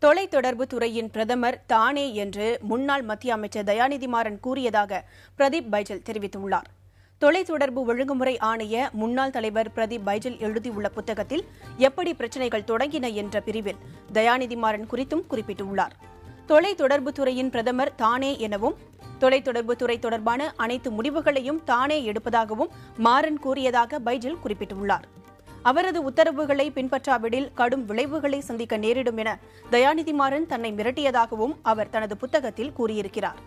தொலைத்தொடர்பு துறையின் பிரதமர் தானே என்று முன்னாள் மத்திய அமைச்சர் தயாநிதி மாறன் கூறியதாக பிரதீப் பைஜல் தெரிவித்துள்ளார். தொலைத்தொடர்பு ஒழுங்குமுறை ஆணைய முன்னாள் தலைவர் பிரதீப் பைஜல் எழுதியுள்ள புத்தகத்தில் எப்படி பிரச்சினைகள் தொடங்கின என்ற பிரிவில் தயாநிதி மாறன் குறித்தும் குறிப்பிட்டுள்ளார். தொலைத்தொடர்பு துறையின் பிரதமர் தானே எனவும் தொலைத்தொடர்பு துறை தொடர்பான அனைத்து முடிவுகளையும் தானே எடுப்பதாகவும் மாறன் கூறியதாக பைஜல் குறிப்பிட்டுள்ளார். அவரது உத்தரவுகளை பின்பற்றாவிடில் கடும் விளைவுகளை சந்திக்க நேரிடும் என தயாநிதி மாறன் தன்னை மிரட்டியதாகவும் அவர் தனது புத்தகத்தில் கூறியிருக்கிறார்.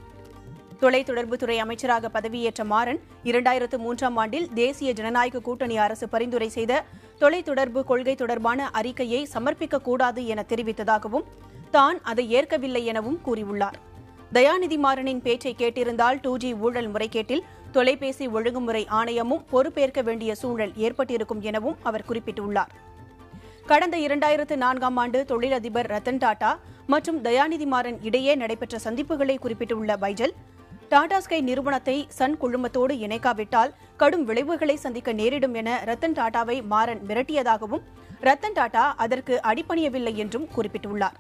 தொலைத்தொடர்புத்துறை அமைச்சராக பதவியேற்ற மாறன் 2003ஆம் ஆண்டில் தேசிய ஜனநாயக கூட்டணி அரசு பரிந்துரை செய்த தொலைத்தொடர்பு கொள்கை தொடர்பான அறிக்கையை சமர்ப்பிக்கக்கூடாது என தெரிவித்ததாகவும் தான் அதை ஏற்கவில்லை எனவும் கூறியுள்ளார். தயாநிதி மாறனின் பேச்சை கேட்டிருந்தால் 2G ஊழல் முறைகேட்டில் தொலைபேசி ஒழுங்குமுறை ஆணையமும் பொறுப்பேற்க வேண்டிய சூழல் ஏற்பட்டிருக்கும் எனவும் அவர் குறிப்பிட்டுள்ளார். கடந்த 2004ஆம் ஆண்டு தொழிலதிபர் ரத்தன் டாடா மற்றும் தயாநிதி மாறன் இடையே நடைபெற்ற சந்திப்புகளை குறிப்பிட்டுள்ள பைஜல், டாடா ஸ்கை நிறுவனத்தை சன் குழுமத்தோடு இணைக்காவிட்டால் கடும் விளைவுகளை சந்திக்க நேரிடும் என ரத்தன் டாடாவை மாறன் மிரட்டியதாகவும் ரத்தன் டாடா அதற்கு அடிபணியவில்லை என்றும் குறிப்பிட்டுள்ளார்.